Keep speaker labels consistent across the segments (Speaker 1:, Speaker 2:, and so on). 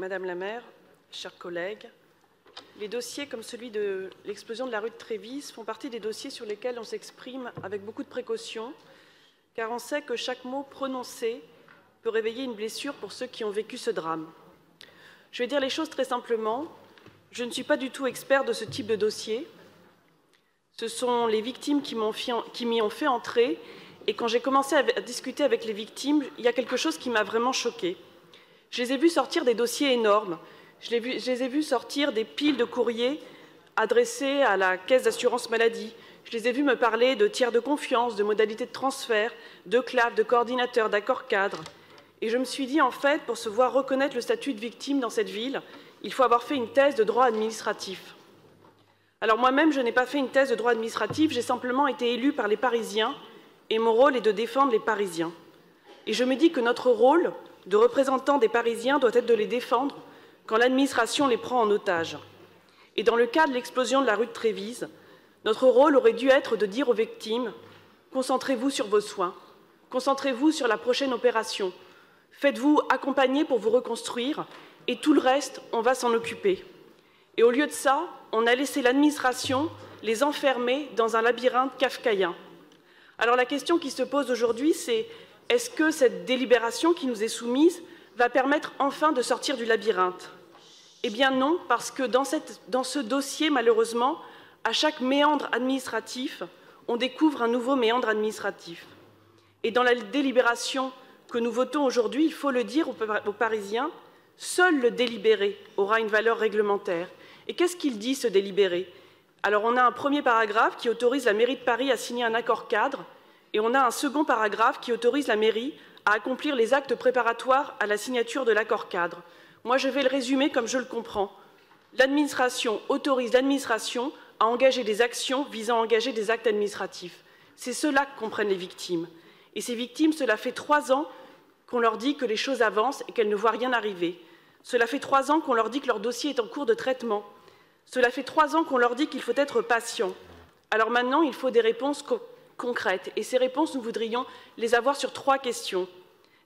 Speaker 1: Madame la maire, chers collègues, les dossiers comme celui de l'explosion de la rue de Trévise font partie des dossiers sur lesquels on s'exprime avec beaucoup de précaution, car on sait que chaque mot prononcé peut réveiller une blessure pour ceux qui ont vécu ce drame. Je vais dire les choses très simplement. Je ne suis pas du tout expert de ce type de dossier. Ce sont les victimes qui m'y ont fait entrer, et quand j'ai commencé à discuter avec les victimes, il y a quelque chose qui m'a vraiment choquée. Je les ai vus sortir des dossiers énormes. Je les ai vus sortir des piles de courriers adressés à la caisse d'assurance maladie. Je les ai vus me parler de tiers de confiance, de modalités de transfert, de CLAF, de coordinateur, d'accords cadres. Et je me suis dit, en fait, pour se voir reconnaître le statut de victime dans cette ville, il faut avoir fait une thèse de droit administratif. Alors moi-même, je n'ai pas fait une thèse de droit administratif, j'ai simplement été élue par les Parisiens et mon rôle est de défendre les Parisiens. Et je me dis que notre rôle de représentant des Parisiens doit être de les défendre quand l'administration les prend en otage. Et dans le cas de l'explosion de la rue de Trévise, notre rôle aurait dû être de dire aux victimes « Concentrez-vous sur vos soins, concentrez-vous sur la prochaine opération, faites-vous accompagner pour vous reconstruire et tout le reste, on va s'en occuper ». Et au lieu de ça, on a laissé l'administration les enfermer dans un labyrinthe kafkaïen. Alors la question qui se pose aujourd'hui, c'est est-ce que cette délibération qui nous est soumise va permettre enfin de sortir du labyrinthe? Eh bien non, parce que dans ce dossier, malheureusement, à chaque méandre administratif, on découvre un nouveau méandre administratif. Et dans la délibération que nous votons aujourd'hui, il faut le dire aux Parisiens, seul le délibéré aura une valeur réglementaire. Et qu'est-ce qu'il dit, ce délibéré? Alors on a un premier paragraphe qui autorise la mairie de Paris à signer un accord cadre et on a un second paragraphe qui autorise la mairie à accomplir les actes préparatoires à la signature de l'accord cadre. Moi, je vais le résumer comme je le comprends. L'administration autorise l'administration à engager des actions visant à engager des actes administratifs. C'est cela que comprennent les victimes. Et ces victimes, cela fait 3 ans qu'on leur dit que les choses avancent et qu'elles ne voient rien arriver. Cela fait 3 ans qu'on leur dit que leur dossier est en cours de traitement. Cela fait 3 ans qu'on leur dit qu'il faut être patient. Alors maintenant, il faut des réponses concrètes. Et ces réponses, nous voudrions les avoir sur 3 questions.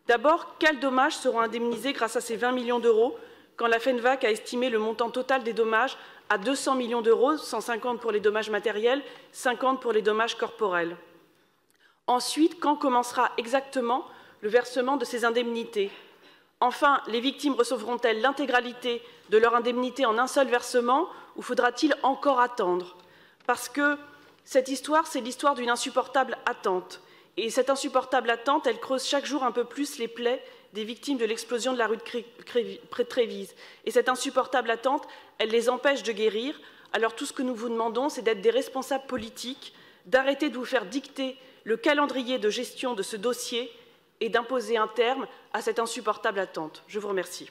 Speaker 1: D'abord, quels dommages seront indemnisés grâce à ces 20 millions d'euros quand la FENVAC a estimé le montant total des dommages à 200 millions d'euros, 150 pour les dommages matériels, 50 pour les dommages corporels. Ensuite, quand commencera exactement le versement de ces indemnités? Enfin, les victimes recevront-elles l'intégralité de leur indemnité en un seul versement ou faudra-t-il encore attendre? Parce que cette histoire, c'est l'histoire d'une insupportable attente. Et cette insupportable attente, elle creuse chaque jour un peu plus les plaies des victimes de l'explosion de la rue de Trévise. Et cette insupportable attente, elle les empêche de guérir. Alors tout ce que nous vous demandons, c'est d'être des responsables politiques, d'arrêter de vous faire dicter le calendrier de gestion de ce dossier et d'imposer un terme à cette insupportable attente. Je vous remercie.